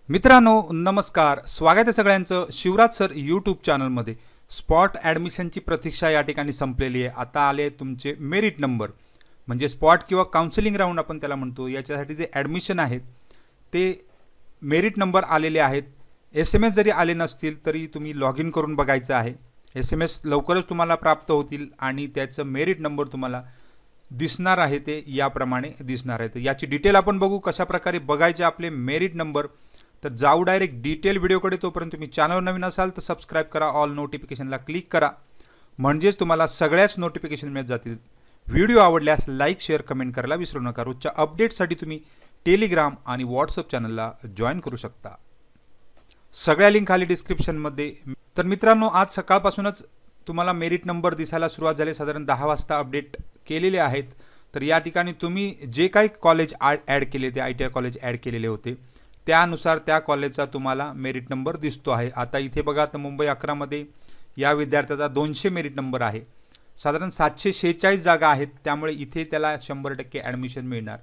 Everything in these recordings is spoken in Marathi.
मित्रांनो नमस्कार, स्वागत आहे सगळ्यांचं शिवराज सर यूट्यूब चॅनलमध्ये। स्पॉट ॲडमिशनची प्रतीक्षा या ठिकाणी संपलेली आहे। आता आले तुमचे मेरिट नंबर, म्हणजे स्पॉट किंवा काउन्सिलिंग राऊंड आपण त्याला म्हणतो। याच्यासाठी जे ॲडमिशन आहेत ते मेरिट नंबर आलेले आहेत। SMS जरी आले नसतील तरी तुम्ही लॉग इन करून बघायचं आहे। SMS लवकरच तुम्हाला प्राप्त होतील आणि त्याचं मेरिट नंबर तुम्हाला दिसणार आहे, ते याप्रमाणे दिसणार आहे। तर याची डिटेल आपण बघू, कशा प्रकारे बघायचे आपले मेरिट नंबर। तर जाऊ डायरेक्ट डिटेल व्हिडिओकडे। तोपर्यंत तुम्ही चॅनलवर नवीन असाल तर सबस्क्राइब करा, ऑल नोटिफिकेशनला क्लिक करा, म्हणजेच तुम्हाला सगळ्याच नोटिफिकेशन मिळत जातील। व्हिडिओ आवडल्यास लाईक शेअर कमेंट करायला विसरू नका। रोजच्या अपडेटसाठी तुम्ही टेलिग्राम आणि व्हॉट्सअप चॅनलला जॉईन करू शकता, सगळ्या लिंक खाली डिस्क्रिप्शनमध्ये। तर मित्रांनो, आज सकाळपासूनच तुम्हाला मेरिट नंबर दिसायला सुरुवात झाली, साधारण 10 वाजता अपडेट केलेले आहेत। तर या ठिकाणी तुम्ही जे काही कॉलेज ॲड केले, ते ITI कॉलेज ॲड केलेले होते, त्यानुसार त्या कॉलेजचा तुम्हाला मेरिट नंबर दिसतो आहे। आता इथे बघा, तर मुंबई 11 मध्ये या विद्यार्थ्याचा 200 मेरिट नंबर आहे। साधारण 746 जागा आहेत, त्यामुळे इथे त्याला 100% ॲडमिशन मिळणार।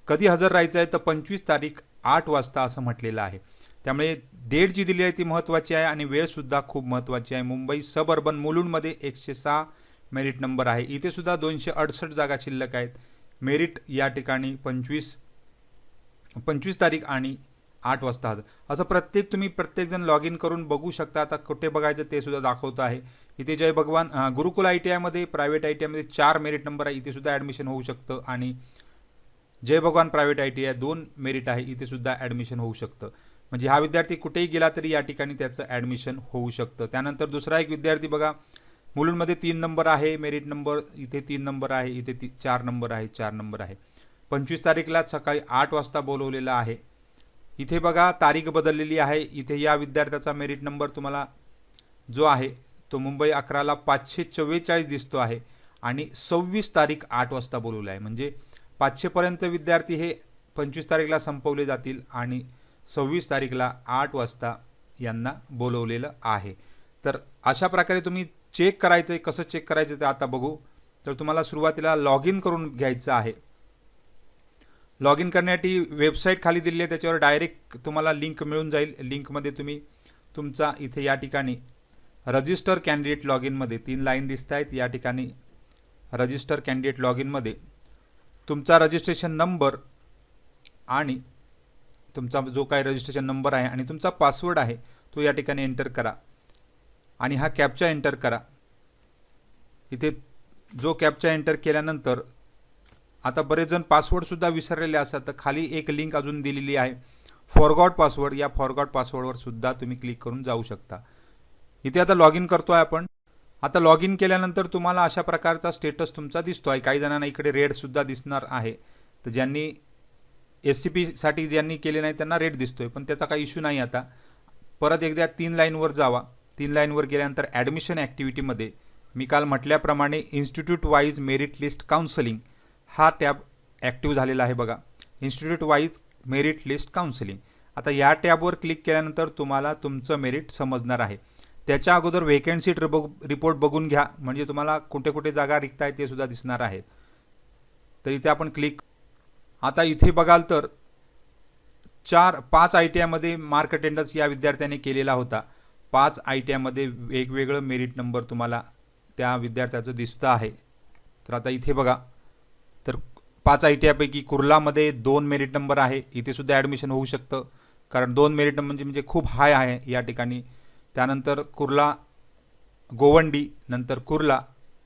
कधी हजर राहायचं आहे तर 25 तारीख 8 वाजता असं म्हटलेलं आहे। त्यामुळे डेट जी दिली आहे ती महत्त्वाची आहे आणि वेळसुद्धा खूप महत्त्वाची आहे। मुंबई सब अर्बन मुलुंडमध्ये 106 मेरिट नंबर आहे। इथे सुद्धा 268 जागा शिल्लक आहेत। मेरिट या ठिकाणी 25 तारीख आणि 8 वाजता हजर, असं प्रत्येकजण लॉग इन करून बघू शकता। आता कुठे बघायचं ते सुद्धा दाखवत आहे। इथे जय भगवान गुरुकुल ITI मध्ये, प्रायव्हेट ITI मध्ये 4 मेरिट नंबर आहे, इथे सुद्धा ॲडमिशन होऊ शकतं। आणि जय भगवान प्रायव्हेट ITI 2 मेरिट आहे, इथे सुद्धा ॲडमिशन होऊ शकतं। म्हणजे हा विद्यार्थी कुठेही गेला तरी या ठिकाणी त्याचं ॲडमिशन होऊ शकतं। त्यानंतर दुसरा एक विद्यार्थी बघा, मुलुंडमध्ये 3 नंबर आहे मेरिट नंबर, इथे 3 नंबर आहे, इथे 4 नंबर आहे, 4 नंबर आहे। 25 तारीखला सकाळी 8 वाजता बोलवलेला आहे। इथे बघा तारीख बदललेली आहे। इथे या विद्यार्थ्याचा मेरिट नंबर तुम्हाला जो आहे तो मुंबई 11ला 544 दिसतो आहे आणि 26 तारीख 8 वाजता बोलवलं आहे। म्हणजे 500 पर्यंत विद्यार्थी हे 25 तारीखला संपवले जातील आणि 26 तारीखला 8 वाजता यांना बोलवलेलं आहे। तर अशा प्रकारे तुम्ही चेक करायचं आहे। कसं चेक करायचं ते आता बघू। तर तुम्हाला सुरुवातीला लॉग इन करून घ्यायचं आहे। लॉग इन करण्यासाठी वेबसाईट खाली दिली आहे, त्याच्यावर डायरेक्ट तुम्हाला लिंक मिळून जाईल। लिंकमध्ये तुम्ही तुमचा इथे या ठिकाणी रजिस्टर कॅन्डिडेट लॉग इनमध्ये 3 लाईन दिसत आहेत। या ठिकाणी रजिस्टर कॅन्डिडेट लॉग इनमध्ये तुमचा रजिस्ट्रेशन नंबर आणि तुमचा जो काही रजिस्ट्रेशन नंबर आहे आणि तुमचा पासवर्ड आहे तो या ठिकाणी एंटर करा आणि हा कॅप्चा एंटर करा। इथे जो कॅप्चा एंटर केल्यानंतर आता बरेच जण पासवर्ड सुद्धा विसरलेले असतात, तर खाली एक लिंक अजून दिलेली आहे फॉरगॉट पासवर्ड। या फॉरगॉट पासवर्डवर सुद्धा तुम्ही क्लिक करून जाऊ शकता। इथे आता लॉग इन करतोय आपण। आता लॉग इन केल्यानंतर तुम्हाला अशा प्रकारचा स्टेटस तुमचा दिसतोय। काही जणांना इकडे रेड सुद्धा दिसणार आहे। तर ज्यांनी SCP साठी ज्यांनी केले नाही त्यांना रेड दिसतोय, पण त्याचा काही इश्यू नाही। आता परत एकदा 3 लाईनवर जावा। 3 लाईनवर गेल्यानंतर ॲडमिशन ॲक्टिव्हिटीमध्ये मी काल म्हटल्याप्रमाणे institute wise merit list counselling हा टॅब ॲक्टिव्ह झालेला आहे बघा, institute wise merit list counselling. आता या टॅबवर क्लिक केल्यानंतर तुम्हाला तुमचं मेरिट समजणार आहे। त्याच्या अगोदर व्हेकन्सी रिपोर्ट बघून घ्या, म्हणजे तुम्हाला कुठे कुठे जागा रिक्त आहेत ते सुद्धा दिसणार आहेत। तर इथे आपण क्लिक, आता इथे बघाल तर 5 ITI मध्ये मार्क अटेंडन्स या विद्यार्थ्याने केलेला होता। 5 ITI मध्ये वेगवेगळं मेरिट नंबर तुम्हाला त्या विद्यार्थ्याचं दिसतं आहे। तर आता इथे बघा, तर 5 ITI पैकी कुर्लामध्ये 2 मेरिट नंबर आहे, इथे सुद्धा ॲडमिशन होऊ शकतं, कारण 2 मेरिट नंबर म्हणजे खूप हाय आहे या ठिकाणी। त्यानंतर कुर्ला गोवंडी, नंतर कुर्ला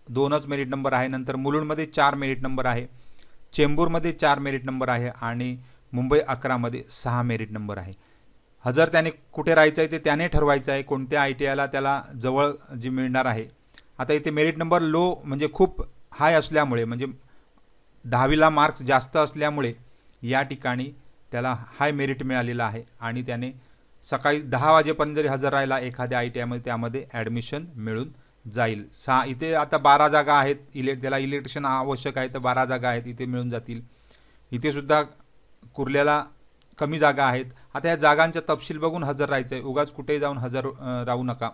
2च मेरिट नंबर आहे। नंतर मुलुंडमध्ये 4 मेरिट नंबर आहे, चेंबूरमध्ये 4 मेरिट नंबर आहे आणि मुंबई 11 मध्ये 6 मेरिट नंबर आहे। हजर त्याने कुठे राहायचं आहे ते त्याने ठरवायचं आहे, कोणत्या ITIला त्याला जवळ जी मिळणार आहे। आता इथे मेरिट नंबर लो म्हणजे खूप हाय असल्यामुळे, म्हणजे 10वीला मार्क्स जास्त असल्यामुळे या ठिकाणी त्याला हाय मेरिट मिळालेलं आहे आणि त्याने सकाळी 10 वाजेपर्यंत जरी हजर राहिला एखाद्या ITI मध्ये त्यामध्ये ॲडमिशन मिळून जाईल। इथे आता 12 जागा आहेत, त्याला इलेक्ट्रिशियन आवश्यक आहे तर 12 जागा आहेत, इथे मिळून जातील। इथे सुद्धा कुर्ल्याला कमी जागा आहेत। आता या जागांचा तपशील बघून हजर राहायचं आहे, उगाच कुठेही जाऊन हजर राहू नका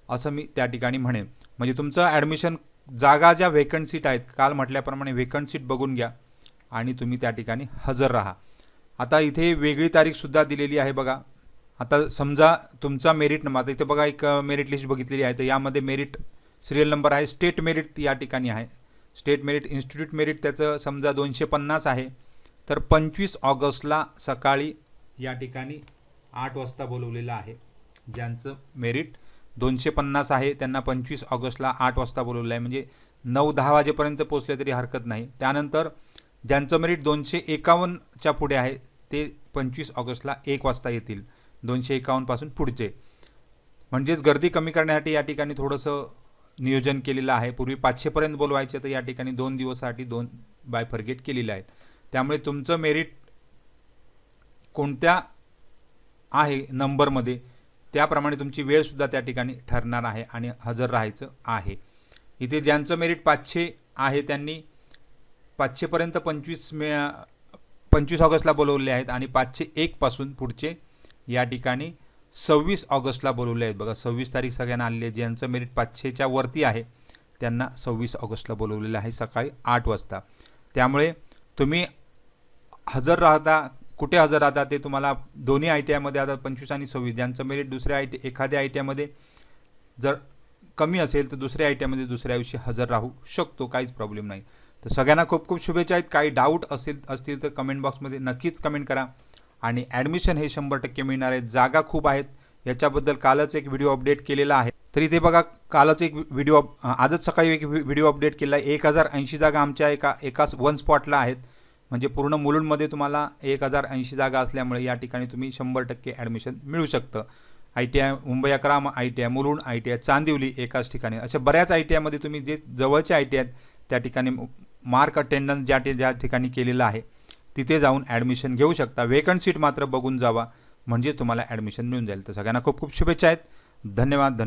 असं मी त्या ठिकाणी म्हणेन। म्हणजे तुमचं ॲडमिशन जागा ज्या व्हेकंट सीट आहेत, काल म्हटल्याप्रमाणे व्हेकंट सीट बघून घ्या आणि तुम्ही त्या ठिकाणी हजर राहा। आता इथे वेगळी तारीख सुद्धा दिलेली आहे बघा, आता समजा तुमचा मेरिट नंबर, आता इथे बघा एक मेरिट लिस्ट बघितलेली आहे, तर यामध्ये मेरिट सिरियल नंबर आहे, स्टेट मेरिट या ठिकाणी आहे, स्टेट मेरिट, इन्स्टिट्यूट मेरिट त्याचं समजा 250 आहे, तर 25 ऑगस्टला सकाळी या ठिकाणी 8 वाजता बोलवलेलं आहे. ज्यांचं मेरिट 250 आहे त्यांना 25 ऑगस्टला 8 वाजता बोलवलं आहे, म्हणजे 9-10 वाजेपर्यंत पोहोचले तरी हरकत नाही. त्यानंतर ज्यांचं मेरिट 251च्या पुढे आहे ते 25 ऑगस्टला 1 वाजता येतील, 251 पासून पुढचे. म्हणजेच गर्दी कमी करण्यासाठी या ठिकाणी थोडंसं नियोजन केलेलं आहे. पूर्वी 500पर्यंत बोलवायचे, तर या ठिकाणी 2 दिवसासाठी 2 बायफर्गेट केलेले आहेत. त्यामुळे तुमचं मेरिट कोणत्या आहे नंबरमध्ये त्याप्रमाणे तुमची वेळसुद्धा त्या ठिकाणी ठरणार आहे आणि हजर राहायचं आहे. इथे ज्यांचं मेरिट 500 आहे त्यांनी 500पर्यंत 25 ऑगस्टला बोलवले आहेत आणि 501 पासून पुढचे या ठिकाणी 26 ऑगस्टला बोलवले आहेत. बघा 26 तारीख सगळ्यांना आलेली आहे. ज्यांचं मेरिट 500च्या वरती आहे त्यांना 26 ऑगस्टला बोलवलेलं आहे सकाळी 8 वाजता. त्यामुळे तुम्ही हजर राहता, कुठे हजर राहता ते तुम्हाला दोन्ही ITIमध्ये आता 25 आणि 26, ज्यांचं मेरिट दुसऱ्या एखाद्या ITIमध्ये जर कमी असेल तर दुसऱ्या ITIमध्ये दुसऱ्या दिवशी हजर राहू शकतो, काहीच प्रॉब्लेम नाही. तर सगळ्यांना खूप खूप शुभेच्छा आहेत. काही डाऊट असतील तर कमेंट बॉक्समध्ये नक्कीच कमेंट करा. आणि ॲडमिशन हे 100% मिळणार आहे. जागा खूप आहेत, याच्याबद्दल कालच एक व्हिडिओ अपडेट केलेला आहे. तर इथे बघा कालच एक व्हिडिओ, आजच सकाळी एक व्हिडिओ अपडेट केला आहे. 1080 जागा आमच्या एकाच वन स्पॉटला आहेत. म्हणजे पूर्ण मुलुंडमध्ये तुम्हाला 1080 जागा असल्यामुळे या ठिकाणी तुम्ही 100% ॲडमिशन मिळू शकतं. ITI Mumbai 11, ITI Mulund, ITI Chandivali एकाच ठिकाणी, अशा बऱ्याच ITIमध्ये तुम्ही जे जवळचे ITI आहेत त्या ठिकाणी मार्क अटेंडन्स ज्या ठिकाणी केलेलं आहे तिथे जाऊन ॲडमिशन घेऊ शकता. वेकंट सीट मात्र बघून जावा, म्हणजे तुम्हाला ॲडमिशन मिळून जाईल. तर सगळ्यांना खूप खूप शुभेच्छा आहेत. धन्यवाद.